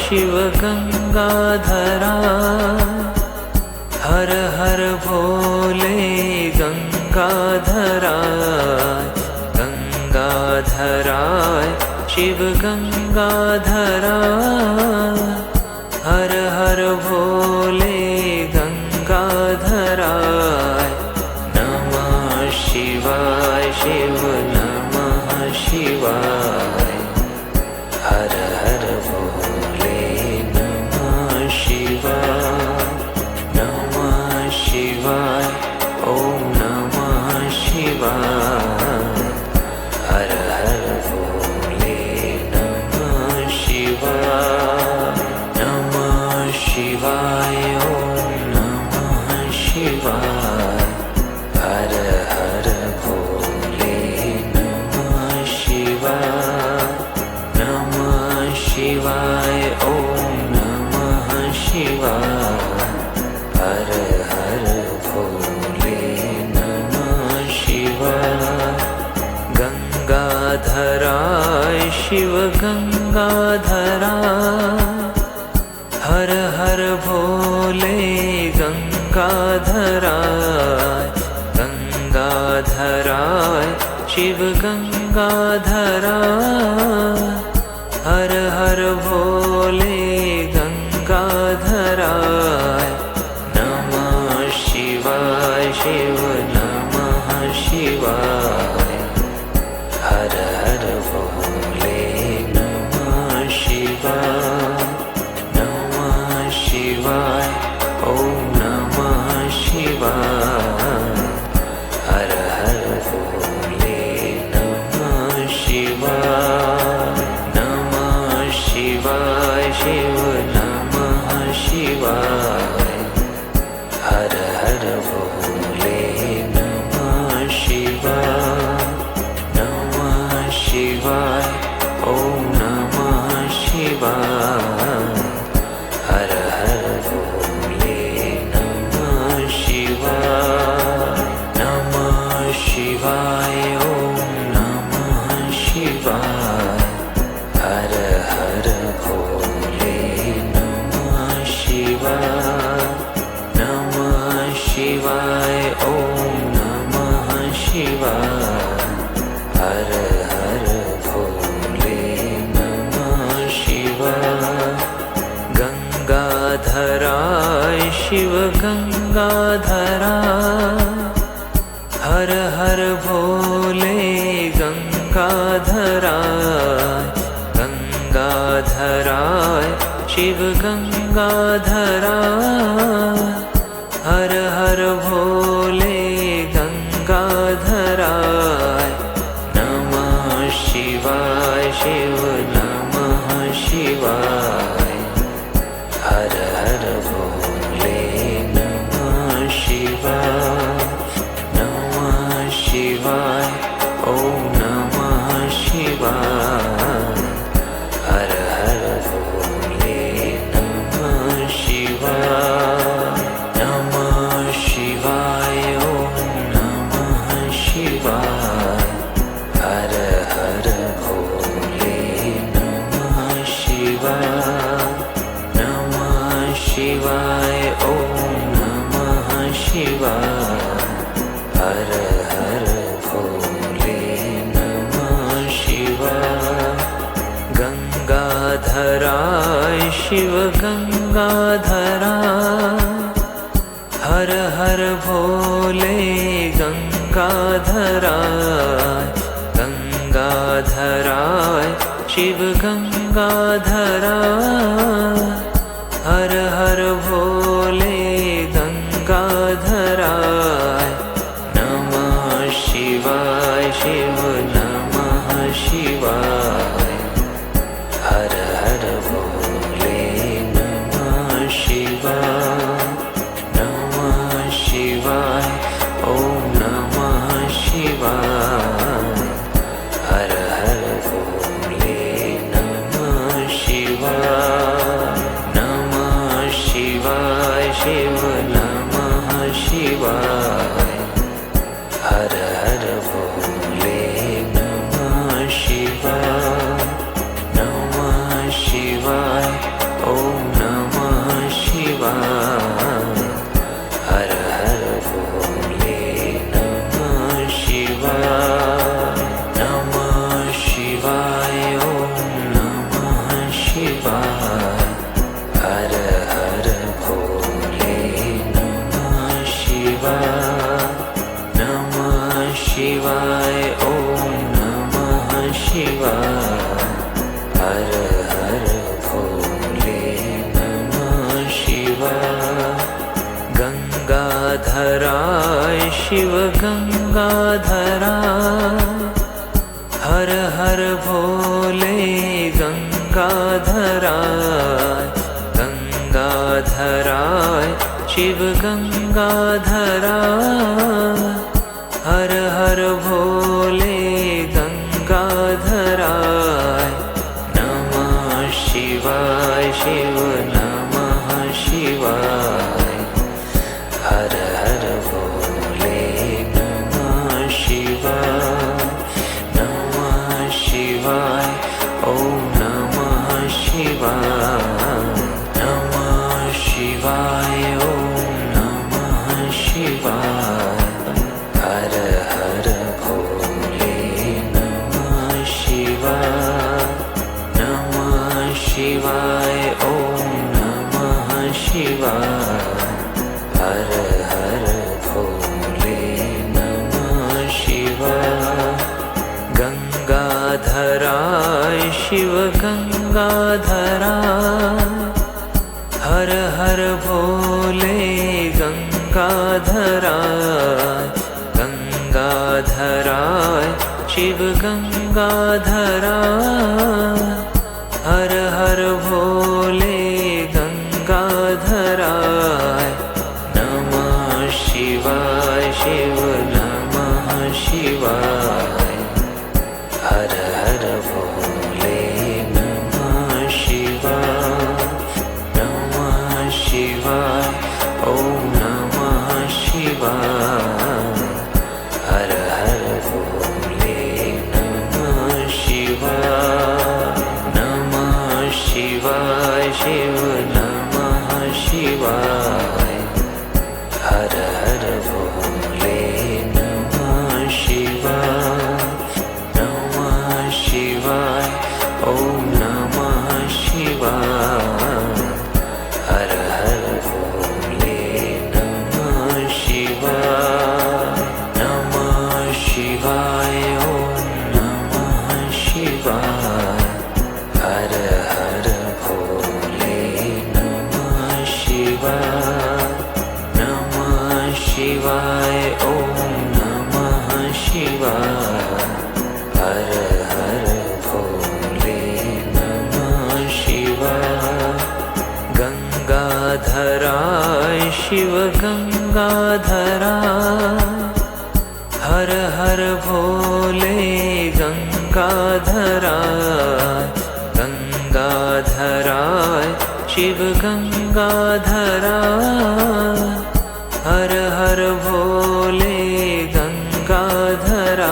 शिव गंगाधराय, हर हर भोले गंगाधराय, गंगाधराय शिव गंगाधराय, हर हर भोले गंगाधराय। नमः शिवाय शिव नमः शिवाय, हर हर भोले नमः शिवाय, नमः शिवाय ओम नमः शिवाय, हर हर भोले नमः शिवाय, नमः शिवाय ओम नमः शिवाय, हर हर भोले नमः शिवाय, नमः शिवाय ओम नमः शिवाय, हर हर भोले नमः शिवाय। गंगाधराय शिव गंगाधराय, हर हर भोले गंगाधराय, गंगाधराय शिव गंगाधराय, हर हर भोले गंगाधराय। नमः शिवाय शिव नमः शिवाय, हर हर भोले नमः शिवाय, नमः शिवाय ओम नमः शिवाय, हर हर भोले नमः शिवाय, नमः शिवाय शिव नमः शिवाय, हर हर भोले नमः शिवाय, नमः शिवाय ओम नमः शिवाय, हर हर भोले नमः शिवाय, नमः शिवाय ओम नमः शिवाय, हर हर भोले नमः शिवाय, नमः शिवाय ओम नमः शिवाय, हर हर भोले नमः शिवाय। गंगाधराय शिव गंगाधराय, हर हर भोले गंगाधराय, गंगाधराय शिव गंगाधराय, हर हर भोले गंगाधराय। नमः शिवाय शिव नमः शिवाय, हर हर भोले नमः शिवाय, नमः शिवाय ओम नमः शिवाय, हर हर भोले नमः शिवाय, नमः शिवाय ओम नमः शिवाय, हर हर भोले नमः शिवाय, नमः शिवाय ओम नमः शिवाय, हर हर भोले नमः शिवाय। गंगाधराय शिव गंगाधराय, हर हर भोले गंगाधराय, गंगाधराय शिव गंगाधराय, हर हर भोले गंगाधराय। नमः शिवाय शिव नमः शिवाय, हर हर भोले नमः शिवाय, नमः शिवाय ओम नमः शिवाय, हर हर भोले नमः शिवाय, नमः शिवाय शिव नमः शिवाय, हर हर भोले नमः शिवाय, नमः शिवाय गंगाधराय शिव गंगाधराय हर हर भोले गंगाधराय गंगाधराय शिव गंगाधराय हर हर भोले गंगाधराय नमः शिवाय शिव नमः शिवाय हर हर भोले नमः शिवाय नमः शिवाय ओम नमः शिवाय नमः शिवाय ओम नमः शिवाय हर हर भोले नमः शिवाय नमः शिवाय ओम नमः शिवाय हर हर भोले नमः शिवाय गंगाधराय शिव गंगाधराय हर हर भोले गंगाधराय गंगाधराय शिव गंगाधराय हर हर भोले गंगाधराय नमः शिवाय शिव नमः शिवाय हर हर भोले नमः शिवाय नमः शिवाय ओम नमः शिवाय हर हर भोले नमः शिवाय नमः शिवाय शिव नमः शिवाय हर हर भोले नमः शिवाय नमः शिवाय ओम नमः शिवाय हर हर भोले नमः शिवाय नमः शिवाय ओम नमः शिवाय हर हर भोले नमः शिवाय नमः शिवाय ओम नमः शिवाय हर हर भोले नमः शिवाय गंगाधराय शिव गंगाधराय हर हर भोले गंगाधराय गंगाधराय शिव गंगाधराय हर हर भोले गंगाधराय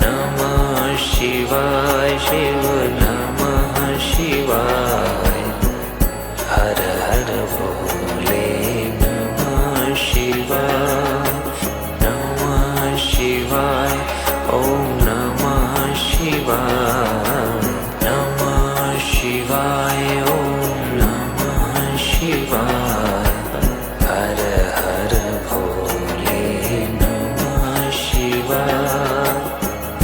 नमः शिवाय शिव नमः शिवाय हर हर भोले नमः शिवाय नमः शिवाय ओम नमः शिवाय नमः शिवाय ओम नमः शिवाय हर हर भोले नमः शिवाय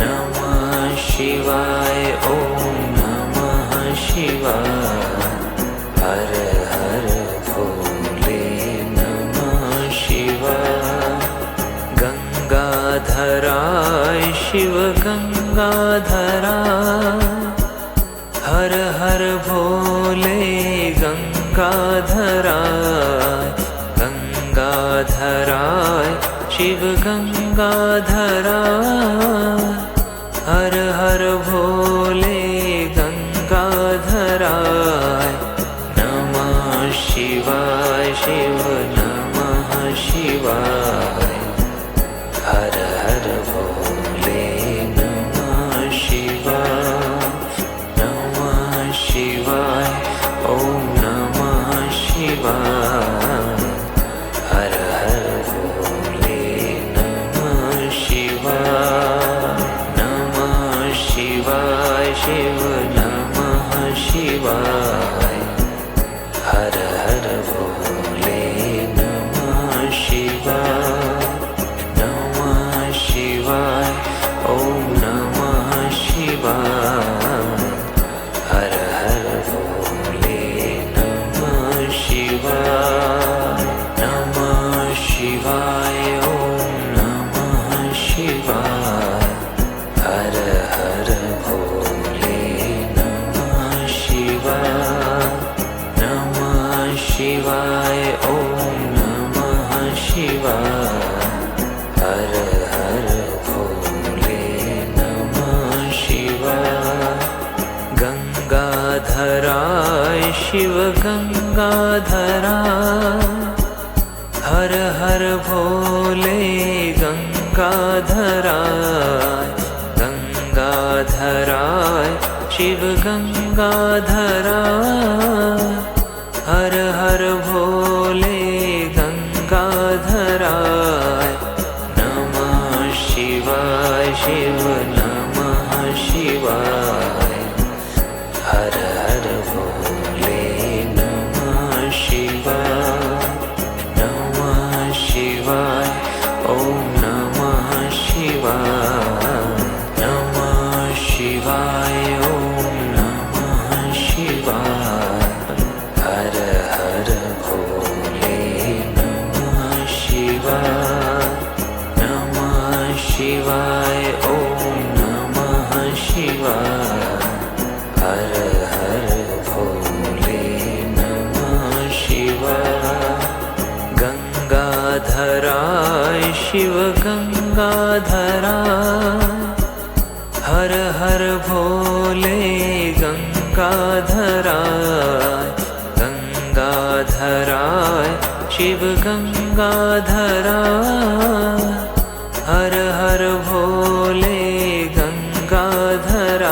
नमः शिवाय ओम नमः शिवाय हर हर भोले नमः शिवाय गंगाधराय शिव गंगाधराय हर हर भोले गंगाधराय गंगाधराय शिव गंगाधराय हर हर भोले गंगाधराय नमः शिवाय शिव नमः शिवाय हर हर भोले नमः शिवाय नमः शिवाय ओम नमः शिवाय हर हर भोले नमः शिवाय नमः शिवाय शिव नमः शिवाय हर हर भोले शिव गंगाधराय हर हर भोले गंगाधराय गंगाधराय शिव गंगाधराय हर हर भोले गंगाधराय नमः शिवाय शिव नमः शिवाय हर हर भोले नमः शिवाय नमः शिवाय ओम नमः शिवाय नमः शिवाय ओम नमः शिवाय हर हर भोले नमः शिवाय नमः शिवाय ओम नमः शिवाय हर हर भोले नमः शिवाय गंगाधराय शिव गंगाधराय हर हर भोले गंगाधराय गंगाधराय शिव गंगाधराय हर हर भोले गंगाधराय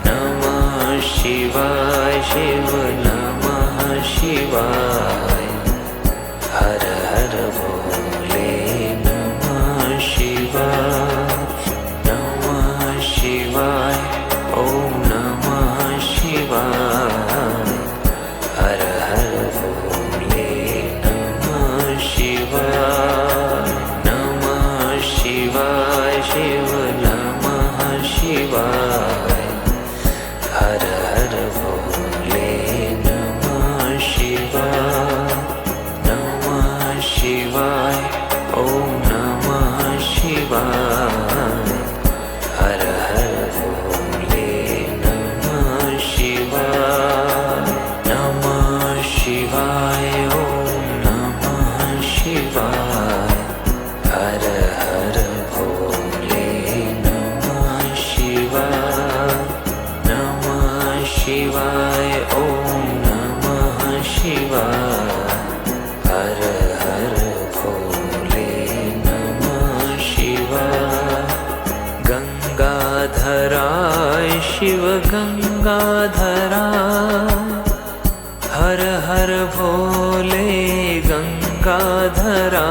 नमः शिवाय शिव नमः शिवाय हर हर भोले नमः शिवाय नमः शिवाय ओम नमः शिवाय हर हर भोले नमः शिवाय नमः शिवाय शिव नमः शिवाय हर हर भोले नमः शिवाय नमः शिवाय ओम नमः शिवाय हर हर भोले नमः शिवाय नमः शिवाय ओम नमः शिवाय हर हर भोले नमः शिवाय नमः शिवाय ओम नमः शिवाय हर हर भोले नमः शिवाय गंगाधराय शिव गंगाधराय हर हर भोले गंगाधराय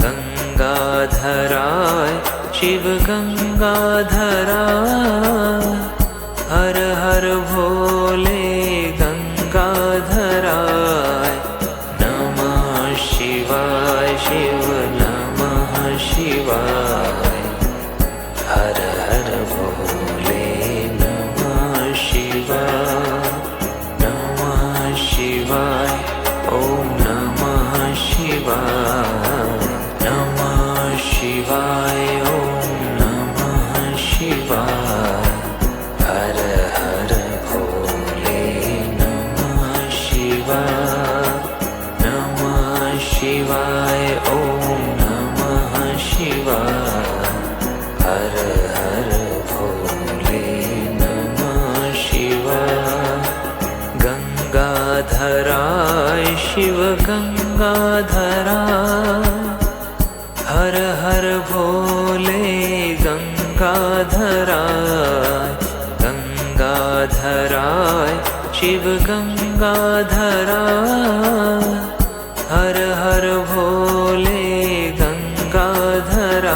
गंगाधराय शिव गंगाधराय हर हर भोले गंगाधराय नमः शिवाय शिव नमः शिवाय हर हर भोले नमः शिवाय नमः शिवाय ओम नमः शिवाय नमः शिवाय ओम नमः शिवाय हर हर भोले नमः शिवाय नमः शिवाय ओम नमः शिवाय हर हर भोले नमः शिवाय गंगाधराय शिव गंगाधराय हर हर भोले गंगाधराय गंगाधराय शिव गंगाधराय हर हर भोले गंगाधराय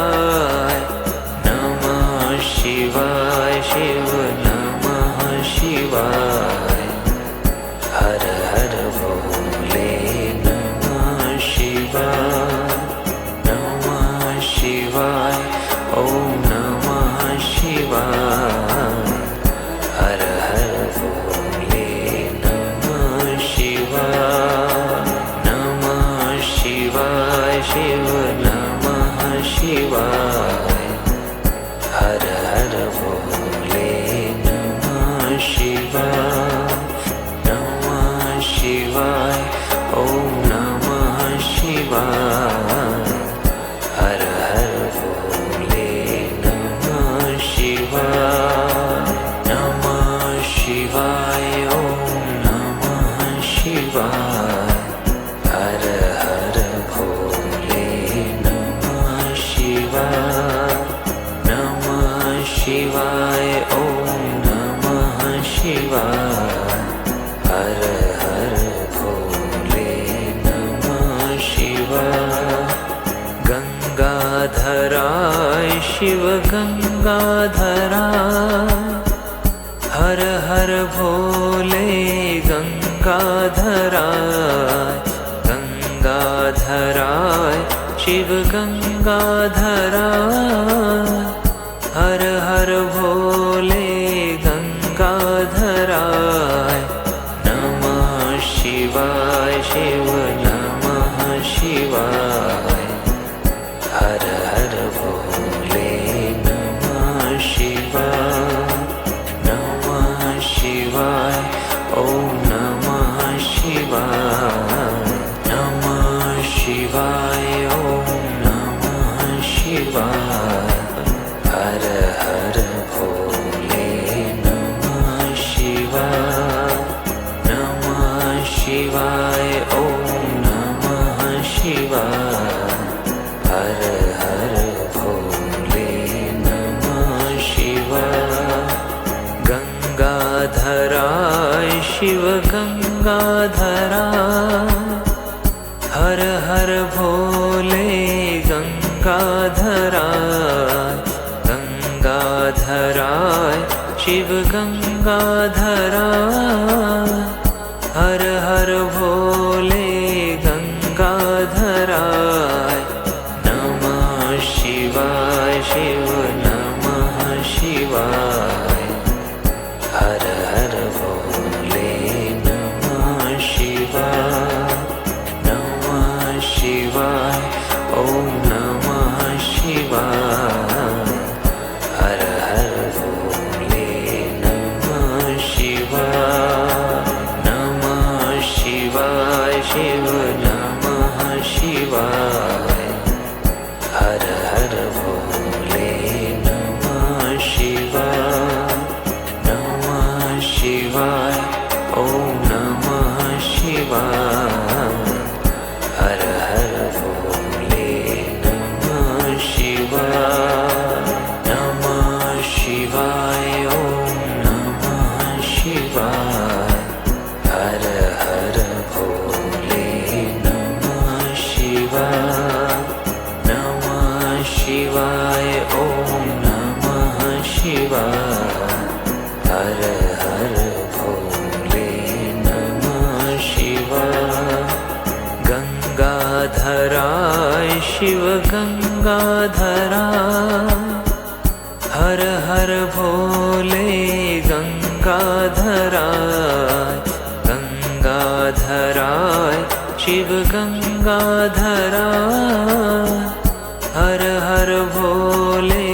नमः शिवाय शिव नमः शिवाय हर हर भोले नमः शिवाय नमः शिवाय ओम नमः शिवाय हर हर भोले नमः शिवाय नमः शिवाय शिव नमः शिवाय हर हर भोले नमः शिवाय नमः शिवाय ओम नमः शिवाय हर हर भोले नमः शिवाय नमः शिवाय ओम शिव गंगाधराय हर हर भोले गंगाधराय गंगाधराय शिव गंगाधराय हर हर भोले गंगाधराय नमः शिवाय शिव नमः शिवाय हर हर भोले नमः शिवाय नमः शिवाय ओम नमः शिवाय नमः शिवाय ओम नमः शिवाय हर हर भोले नमः शिवाय नमः शिवाय ओम नमः शिवाय हर हर भोले नमः शिवाय गंगाधराय शिव गंगाधराय हर हर भोले गंगाधराय गंगाधराय शिव गंगाधराय हर हर भोले गंगाधराय नमः शिवाय शिव नमः शिवाय हर हर भोले नमः शिवाय नमः शिवाय ओम नमः शिवाय हर हर भोले नमः शिवाय नमः शिवाय शिव नमः शिवाय हर हर भोले नमः शिवाय नमः शिवाय ओम नमः शिवाय हर हर भोले नमः शिवाय नमः शिवाय ओम नमः शिवाय हर हर भोले नमः शिवाय नमः शिवाय ओम नमः शिवाय हर हर भोले नमः शिवाय गंगाधराय शिव गंगाधराय हर हर भोले गंगाधराय गंगाधराय शिव गंगाधराय हर हर भोले